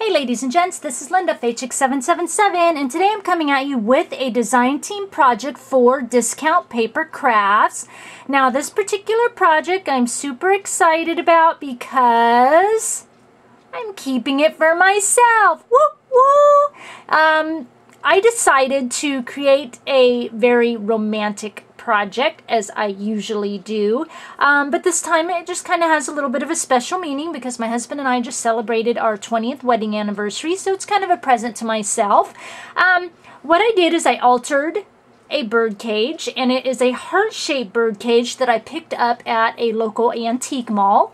Hey ladies and gents, this is Linda, Chick777, and today I'm coming at you with a design team project for Discount Paper Crafts. Now this particular project I'm super excited about because I'm keeping it for myself. Woo woo! I decided to create a very romantic project, as I usually do, but this time it just kind of has a little bit of a special meaning because my husband and I just celebrated our 20th wedding anniversary, so it's kind of a present to myself. What I did is I altered a bird cage, and it is a heart-shaped bird cage that I picked up at a local antique mall.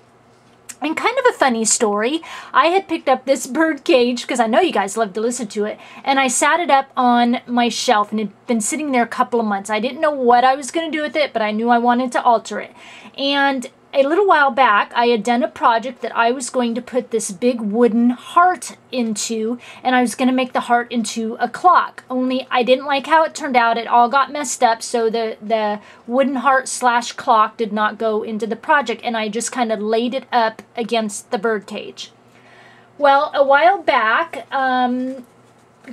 And kind of a funny story, I had picked up this bird cage because I know you guys love to listen to it, and I sat it up on my shelf, and it had been sitting there a couple of months. I didn't know what I was going to do with it, but I knew I wanted to alter it. And a little while back, I had done a project that I was going to put this big wooden heart into, and I was going to make the heart into a clock. Only I didn't like how it turned out. It all got messed up, so the wooden heart slash clock did not go into the project, and I just kind of laid it up against the bird cage. Well, a while back,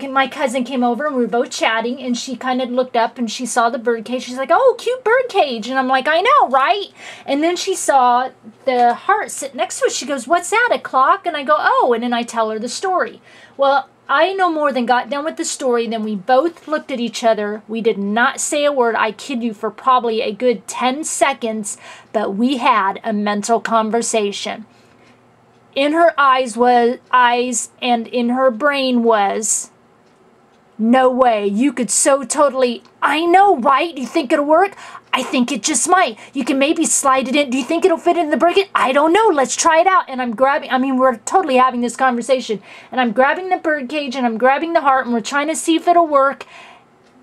my cousin came over and we were both chatting, and she kind of looked up and she saw the bird cage. She's like, "Oh, cute bird cage." And I'm like, "I know, right?" And then she saw the heart sit next to it. She goes, "What's that, a clock?" And I go, "Oh," and then I tell her the story. Well, I no more than got done with the story, then we both looked at each other. We did not say a word, I kid you, for probably a good 10 seconds, but we had a mental conversation. In her eyes and in her brain was, "No way, you could so totally, I know, right? Do you think it'll work? I think it just might. You can maybe slide it in. Do you think it'll fit in the bird? I don't know. Let's try it out." And I'm grabbing, we're totally having this conversation. And I'm grabbing the bird cage and I'm grabbing the heart and we're trying to see if it'll work.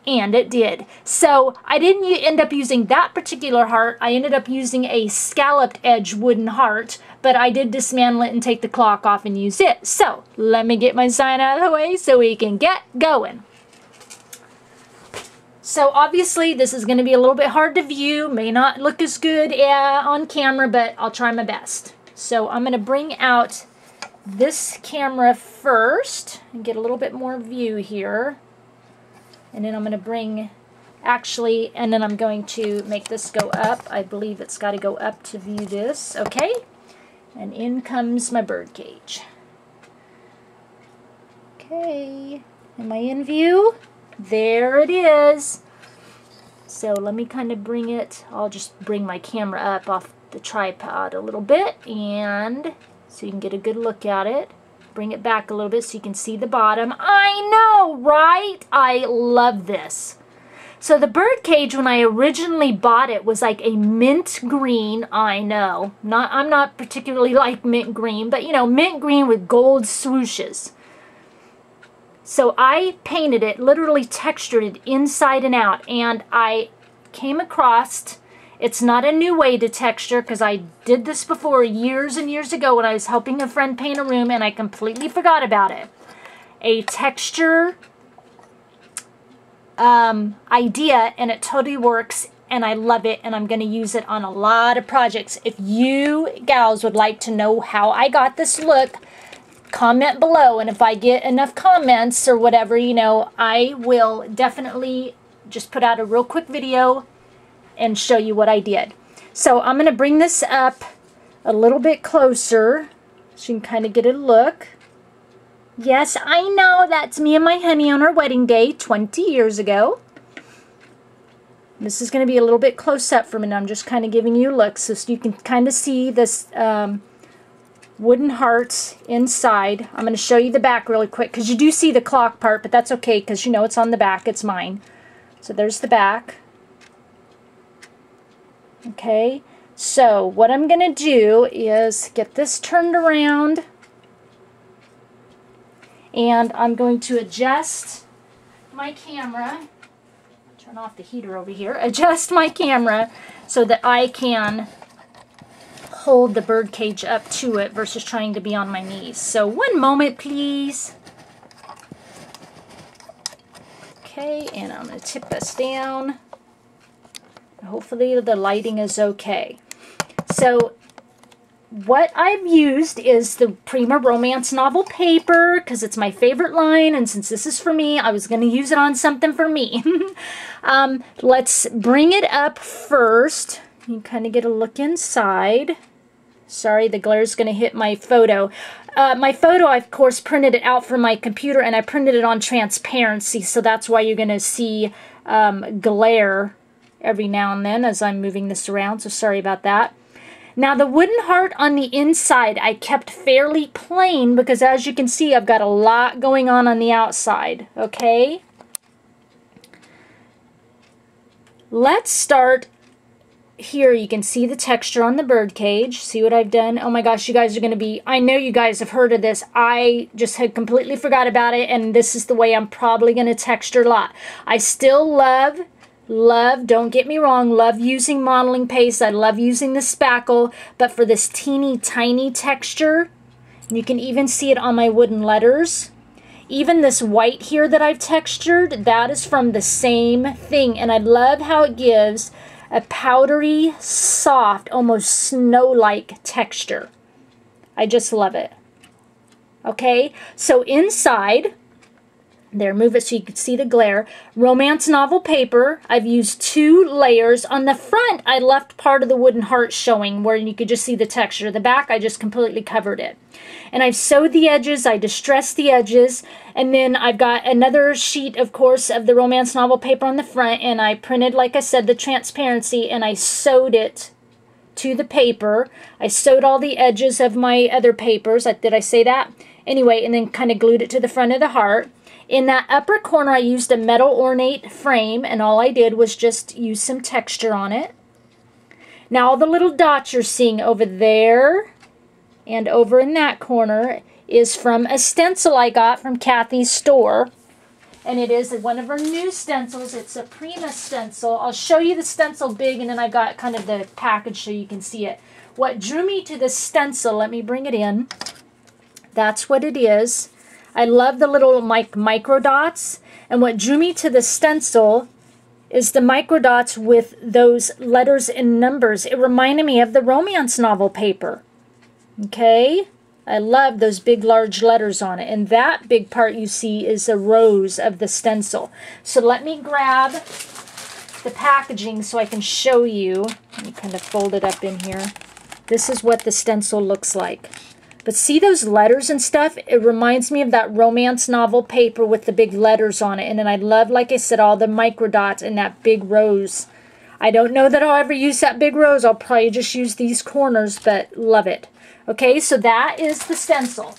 And it did. So I didn't end up using that particular heart. I ended up using a scalloped edge wooden heart, but I did dismantle it and take the clock off and use it. So let me get my sign out of the way so we can get going. So obviously this is going to be a little bit hard to view, may not look as good on camera, but I'll try my best. So I'm going to bring out this camera first and get a little bit more view here. And then I'm going to and then I'm going to make this go up. I believe it's got to go up to view this. Okay. And in comes my bird cage. Okay. Am I in view? There it is. So let me kind of bring it, I'll just bring my camera up off the tripod a little bit, and so you can get a good look at it. Bring it back a little bit so you can see the bottom. I know, right? I love this. So the bird cage, when I originally bought it, was like a mint green. I know, I'm not particularly like mint green, but you know, mint green with gold swooshes. So I painted it, literally textured it inside and out, and I came across, it's not a new way to texture because I did this before years and years ago when I was helping a friend paint a room and I completely forgot about it. A texture idea, and it totally works, and I love it, and I'm going to use it on a lot of projects. If you gals would like to know how I got this look, comment below, and if I get enough comments or whatever, you know, I will definitely just put out a real quick video and show you what I did. So I'm going to bring this up a little bit closer so you can kind of get a look. Yes, I know, that's me and my honey on our wedding day 20 years ago. This is going to be a little bit close up for me, and I'm just kind of giving you a look so you can kind of see this wooden hearts inside. I'm going to show you the back really quick because you do see the clock part, but that's okay because you know it's on the back. It's mine. So there's the back. Okay, so what I'm going to do is get this turned around, and I'm going to adjust my camera. Turn off the heater over here. Adjust my camera so that I can hold the bird cage up to it versus trying to be on my knees. So one moment, please. Okay, and I'm going to tip this down. Hopefully the lighting is okay. So what I've used is the Prima romance novel paper because it's my favorite line, and since this is for me, I was going to use it on something for me. Let's bring it up first. You can kind of get a look inside. Sorry, the glare is going to hit my photo. My photo, I, of course, printed it out from my computer, and I printed it on transparency, so that's why you're going to see glare every now and then as I'm moving this around, so sorry about that. Now, the wooden heart on the inside I kept fairly plain because, as you can see, I've got a lot going on the outside, okay? Let's start here. You can see the texture on the Birdcage. See what I've done? Oh my gosh, you guys are going to be... I know you guys have heard of this. I just had completely forgot about it, and this is the way I'm probably going to texture a lot. I still love, don't get me wrong, love using modeling paste. I love using the spackle, but for this teeny tiny texture, you can even see it on my wooden letters. Even this white here that I've textured, that is from the same thing, and I love how it gives a powdery, soft, almost snow-like texture. I just love it. Okay, so inside, there, move it so you can see the glare. Romance novel paper. I've used 2 layers. On the front, I left part of the wooden heart showing where you could just see the texture. The back, I just completely covered it. And I've sewed the edges, I distressed the edges, and then I've got another sheet, of course, of the romance novel paper on the front, and I printed, like I said, the transparency, and I sewed it to the paper. I sewed all the edges of my other papers. Did I say that? Anyway, and then kind of glued it to the front of the heart. In that upper corner, I used a metal ornate frame, and all I did was just use some texture on it. Now, all the little dots you're seeing over there and over in that corner is from a stencil I got from Kathy's store. And it is one of her new stencils. It's a Prima stencil. I'll show you the stencil big, and then I've got kind of the package so you can see it. What drew me to the stencil, let me bring it in. That's what it is. I love the little micro dots, and what drew me to the stencil is the micro dots with those letters and numbers. It reminded me of the romance novel paper. Okay, I love those big large letters on it, and that big part you see is a rose of the stencil. So let me grab the packaging so I can show you. Let me kind of fold it up in here. This is what the stencil looks like. But see those letters and stuff? It reminds me of that romance novel paper with the big letters on it. And then I love, like I said, all the micro dots and that big rose. I don't know that I'll ever use that big rose. I'll probably just use these corners, but love it. Okay, so that is the stencil.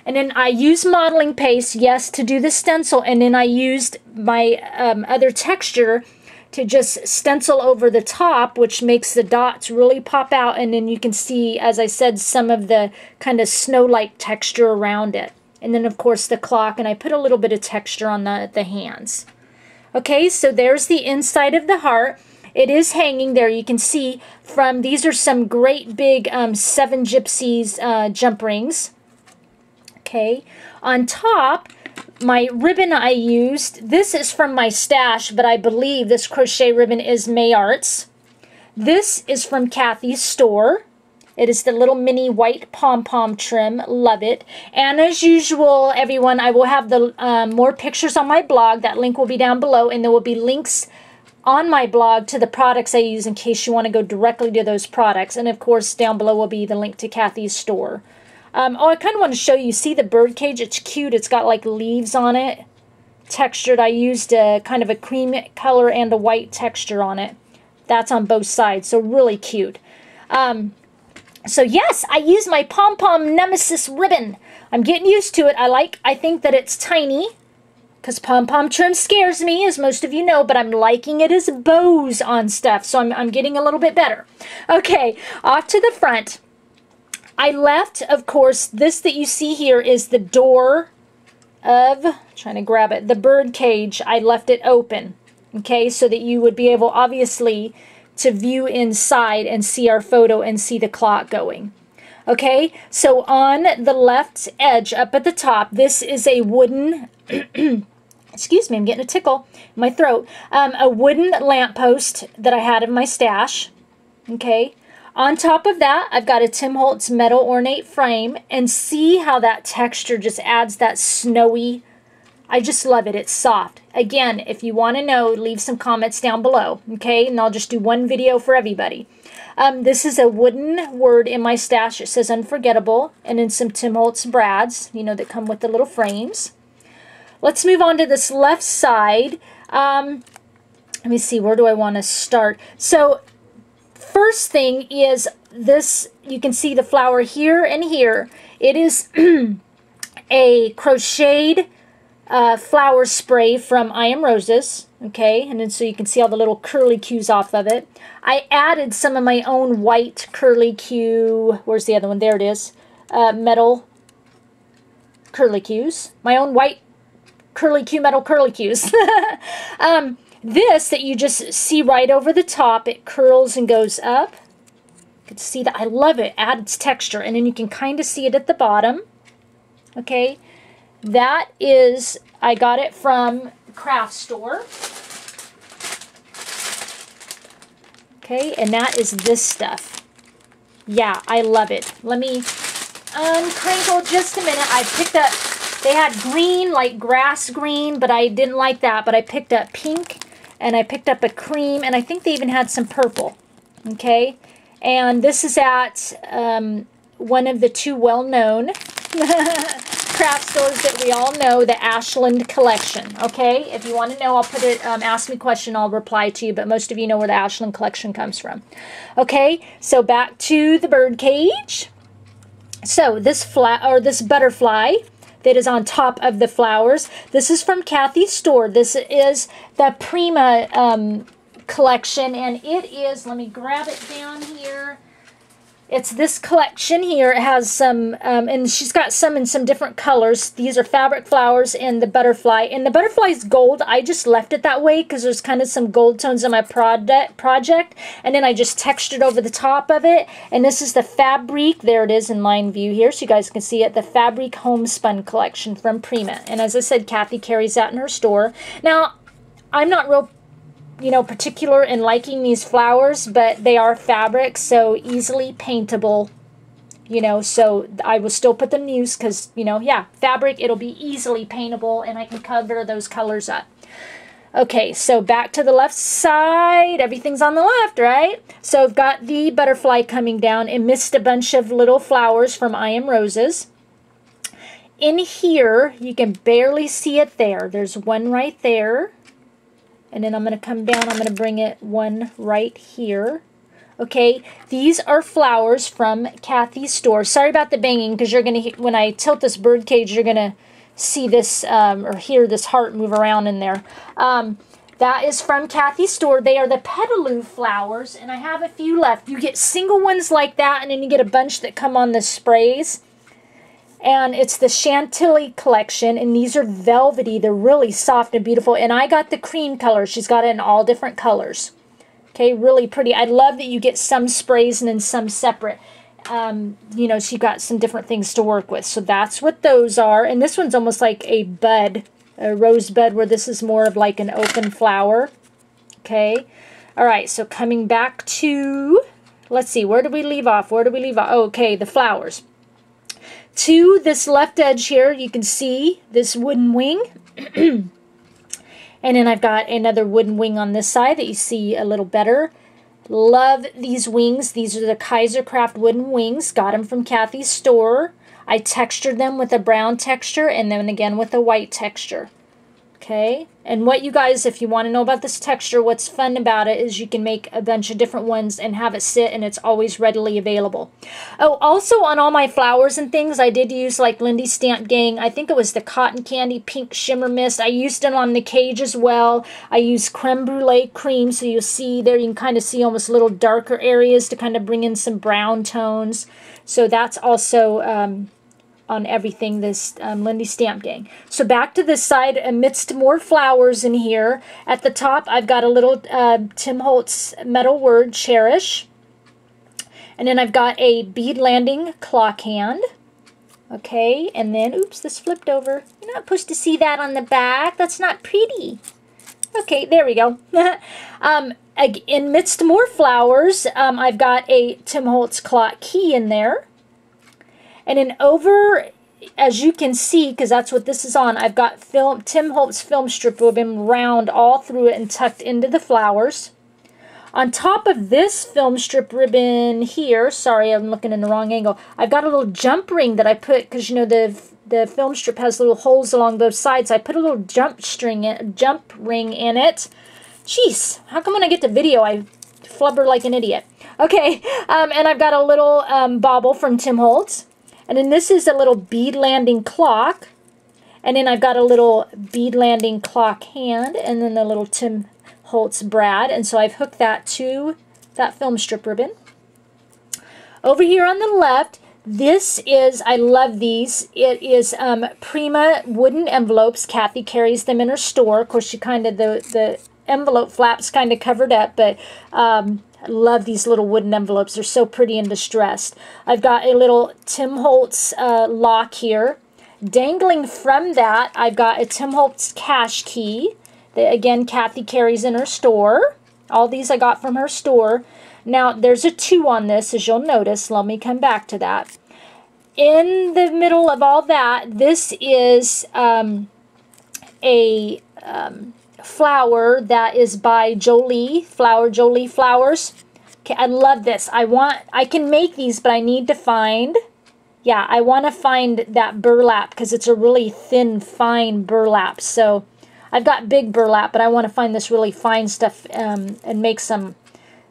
And then I used modeling paste, yes, to do the stencil. And then I used my other texture to just stencil over the top, which makes the dots really pop out, and then you can see, as I said, some of the kind of snow-like texture around it. And then, of course, the clock, and I put a little bit of texture on the hands. Okay, so there's the inside of the heart. It is hanging there. You can see from, these are some great big 7 Gypsies jump rings. Okay, on top, my ribbon I used, this is from my stash, but I believe this crochet ribbon is May Arts. This is from Kathy's store. It is the little mini white pom-pom trim. Love it. And as usual, everyone, I will have the more pictures on my blog. That link will be down below, and there will be links on my blog to the products I use in case you want to go directly to those products. And of course, down below will be the link to Kathy's store. Oh, I kind of want to show you. See the Birdcage? It's cute. It's got like leaves on it. Textured. I used a kind of a cream color and a white texture on it. That's on both sides. So really cute. So yes, I use my pom-pom nemesis ribbon. I'm getting used to it. I think that it's tiny because pom-pom trim scares me, as most of you know, but I'm liking it as bows on stuff. So I'm getting a little bit better. Okay, off to the front. I left, of course, this that you see here is the door of, trying to grab it, the Birdcage. I left it open, okay, so that you would be able, obviously, to view inside and see our photo and see the clock going. Okay, so on the left edge, up at the top, this is a wooden, excuse me, I'm getting a tickle in my throat, a wooden lamppost that I had in my stash, okay. On top of that, I've got a Tim Holtz metal ornate frame, and see how that texture just adds that snowy. I just love it. It's soft. Again, if you want to know, leave some comments down below, okay? And I'll just do one video for everybody. This is a wooden word in my stash. It says unforgettable, and then some Tim Holtz brads, you know, that come with the little frames. Let's move on to this left side. Let me see, where do I want to start? So, first thing is this, you can see the flower here and here. It is a crocheted flower spray from I Am Roses, okay, and then so you can see all the little curly cues off of it. I added some of my own white curly cue, where's the other one? There it is, metal curly cues. My own white curly cue, metal curly cues. This that you just see right over the top, it curls and goes up. You can see that. I love it. Adds texture, and then you can kind of see it at the bottom, okay. That is, I got it from craft store. Okay, and that is this stuff. Yeah, I love it. Let me uncrinkle just a minute. I picked up, they had green, like grass green, but I didn't like that. But I picked up pink, and I picked up a cream, and I think they even had some purple. Okay, and this is at one of the two well-known craft stores that we all know, the Ashland collection. Okay, if you want to know, I'll put it, ask me a question, I'll reply to you, but most of you know where the Ashland collection comes from. Okay, so back to the Birdcage. So this this butterfly that is on top of the flowers, this is from Kathy's store. This is the Prima collection, and it is, let me grab it down here. It's this collection here. It has some, and she's got some in some different colors. These are fabric flowers and the butterfly. And the butterfly's gold. I just left it that way because there's kind of some gold tones in my project. And then I just textured over the top of it. And this is the Fabric. There it is in line view here, so you guys can see it. The Fabric Homespun collection from Prima. And as I said, Kathy carries that in her store. Now, I'm not real, you know, particular in liking these flowers, but they are fabric, so easily paintable, you know, so I will still put them in use because, you know, yeah, fabric, it'll be easily paintable, and I can cover those colors up. Okay, so back to the left side. Everything's on the left, right? So I've got the butterfly coming down and missed a bunch of little flowers from I Am Roses. In here, you can barely see it there. There's one right there. And then I'm going to come down, I'm going to bring it one right here. Okay, these are flowers from Kathy's store. Sorry about the banging, because you're going to, when I tilt this bird cage, you're going to see this, or hear this heart move around in there. That is from Kathy's store. They are the Petaloo flowers, and I have a few left. You get single ones like that, and then you get a bunch that come on the sprays. And it's the Chantilly collection, and these are velvety. They're really soft and beautiful. And I got the cream color. She's got it in all different colors. Okay, really pretty. I love that you get some sprays and then some separate. You know, she got some different things to work with. So that's what those are. And this one's almost like a bud, a rose bud, where this is more of like an open flower. Okay. All right, so coming back to, let's see, where did we leave off? Where did we leave off? Oh, okay, the flowers. To this left edge here, you can see this wooden wing. And then I've got another wooden wing on this side that you see a little better. Love these wings. These are the Kaisercraft wooden wings. Got them from Kathy's store. I textured them with a brown texture and then again with a white texture. Okay, and what you guys, if you want to know about this texture, what's fun about it is you can make a bunch of different ones and have it sit, and it's always readily available. Oh, also on all my flowers and things, I did use like Lindy Stamp Gang. I think it was the Cotton Candy Pink Shimmer Mist. I used it on the cage as well. I used Creme Brulee cream, so you'll see there, you can kind of see almost little darker areas to kind of bring in some brown tones. So that's also on everything, this Lindy Stamp Gang. So back to this side, amidst more flowers in here. At the top, I've got a little Tim Holtz metal word, Cherish. And then I've got a bead landing clock hand. Okay, and then, oops, this flipped over. You're not supposed to see that on the back. That's not pretty. Okay, there we go. amidst more flowers, I've got a Tim Holtz clock key in there. And then over, as you can see, because that's what this is on, I've got Tim Holtz film strip ribbon round all through it and tucked into the flowers. On top of this film strip ribbon here, sorry, I'm looking in the wrong angle, I've got a little jump ring that I put, because you know the film strip has little holes along both sides. I put a little jump ring in it. Jeez, how come when I get the video I flubber like an idiot? Okay, and I've got a little bauble from Tim Holtz. And then this is a little bead landing clock. And then I've got a little bead landing clock hand. And then the little Tim Holtz brad. And so I've hooked that to that film strip ribbon. Over here on the left, this is, I love these. It is Prima wooden envelopes. Kathy carries them in her store. Of course, she kind of, the envelope flaps kind of covered up, but I love these little wooden envelopes. They're so pretty and distressed. I've got a little Tim Holtz lock here. Dangling from that, I've got a Tim Holtz cash key that, again, Kathy carries in her store. All these I got from her store. Now, there's a 2 on this, as you'll notice. Let me come back to that. In the middle of all that, this is a flower that is by Jolie Flowers. Okay, I love this. I can make these, but I need to find, yeah, I want to find that burlap because it's a really thin, fine burlap. So I've got big burlap, but I want to find this really fine stuff and make some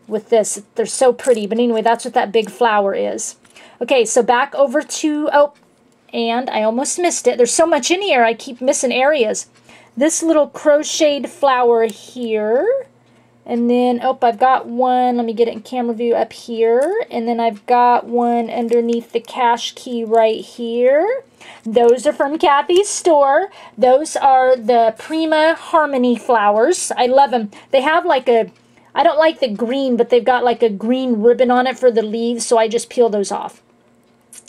with this. They're so pretty. But anyway, that's what that big flower is. Okay, so back over to, oh, and I almost missed it. There's so much in here, I keep missing areas. This little crocheted flower here. And then, oh, I've got one, let me get it in camera view up here. And then I've got one underneath the cash key right here. Those are from Kathy's store. Those are the Prima Harmony flowers. I love them. They have like a, I don't like the green, but they've got like a green ribbon on it for the leaves, so I just peel those off.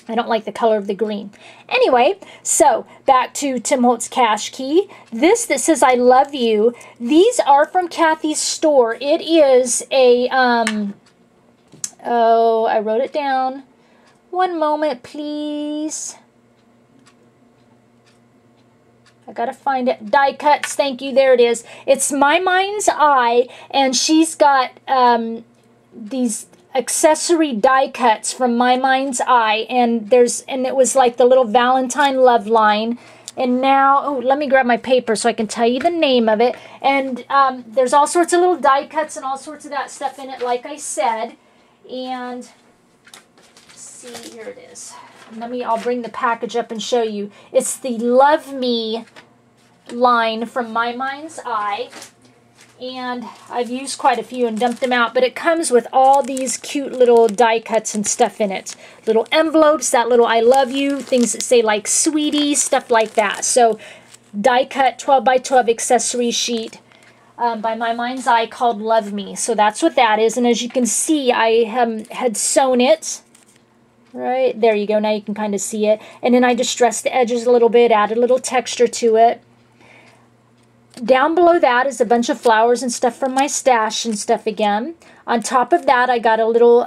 I don't like the color of the green. Anyway, so back to Tim Holtz cash key. This that says I love you, these are from Kathy's store. It is a, oh, I wrote it down. One moment, please. I gotta find it. Die cuts, thank you, there it is. It's My Mind's Eye, and she's got these accessory die cuts from My Mind's Eye, and it was like the little Valentine love line. And now, oh, let me grab my paper so I can tell you the name of it. And there's all sorts of little die cuts and all sorts of that stuff in it, like I said. And let's see, here it is. I'll bring the package up and show you. It's the Love Me line from My Mind's Eye. And I've used quite a few and dumped them out, but it comes with all these cute little die cuts and stuff in it. Little envelopes, that little I love you, things that say like sweetie, stuff like that. So die cut 12 by 12 accessory sheet by My Mind's Eye called Love Me. So that's what that is. And as you can see, I had sewn it. Right, there you go. Now you can kind of see it. And then I distressed the edges a little bit, added a little texture to it. Down below that is a bunch of flowers and stuff from my stash and stuff again. On top of that, I got a little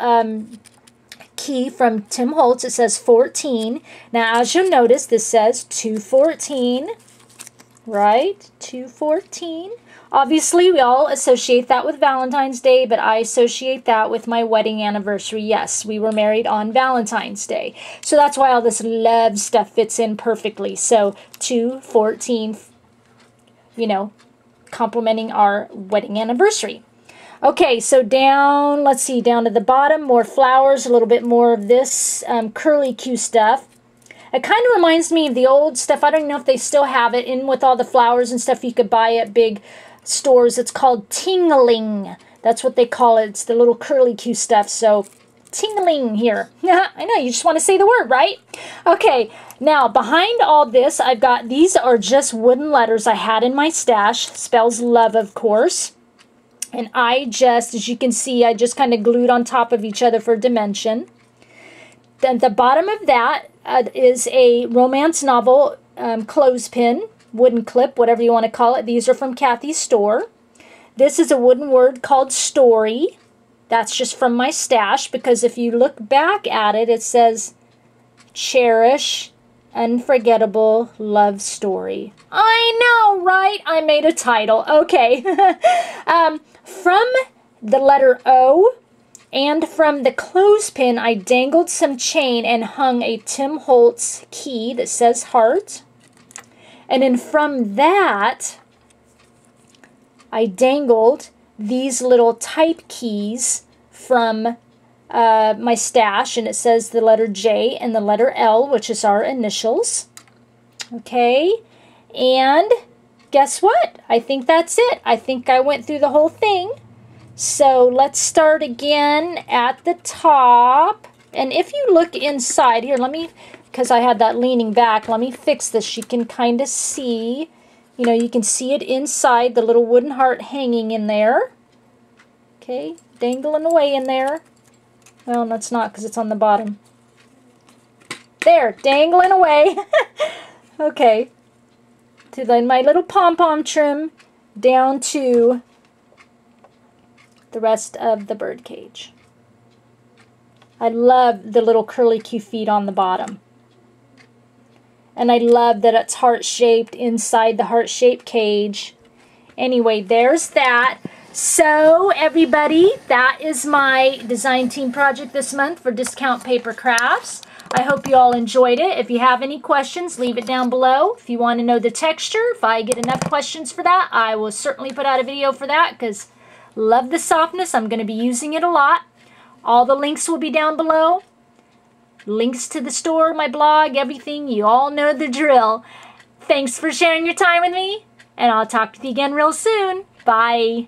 key from Tim Holtz. It says 14. Now, as you'll notice, this says 214. Right? 214. Obviously, we all associate that with Valentine's Day, but I associate that with my wedding anniversary. Yes, we were married on Valentine's Day. So that's why all this love stuff fits in perfectly. So 214, you know, complimenting our wedding anniversary. Okay, so down, let's see, down to the bottom, more flowers, a little bit more of this curly Q stuff. It kind of reminds me of the old stuff. I don't know if they still have it in with all the flowers and stuff you could buy at big stores. It's called tingling. That's what they call it. It's the little curly Q stuff. So tingling here. I know, you just want to say the word, right? Okay, now behind all this, I've got, these are just wooden letters I had in my stash. Spells love, of course. And I just, as you can see, I just kind of glued on top of each other for dimension. Then the bottom of that is a romance novel clothespin, wooden clip, whatever you want to call it. These are from Kathy's store. This is a wooden word called story. That's just from my stash, because if you look back at it, it says cherish unforgettable love story. I know, right? I made a title. Okay. From the letter O and from the clothespin, I dangled some chain and hung a Tim Holtz key that says heart. And then from that, I dangled these little type keys from my stash, and it says the letter J and the letter L, which is our initials. Okay, and guess what? I think that's it. I think I went through the whole thing. So let's start again at the top. And if you look inside, here, let me, because I had that leaning back, let me fix this. You can kind of see, you know, you can see it inside, the little wooden heart hanging in there. Okay, dangling away in there. Well, that's not, because it's on the bottom. There, dangling away. Okay, to my little pom-pom trim down to the rest of the bird cage. I love the little curly Q feet on the bottom. And I love that it's heart-shaped inside the heart-shaped cage. Anyway, there's that. So, everybody, that is my design team project this month for Discount Paper Crafts. I hope you all enjoyed it. If you have any questions, leave it down below. If you want to know the texture, if I get enough questions for that, I will certainly put out a video for that, because love the softness. I'm going to be using it a lot. All the links will be down below. Links to the store, my blog, everything. You all know the drill. Thanks for sharing your time with me, and I'll talk to you again real soon. Bye.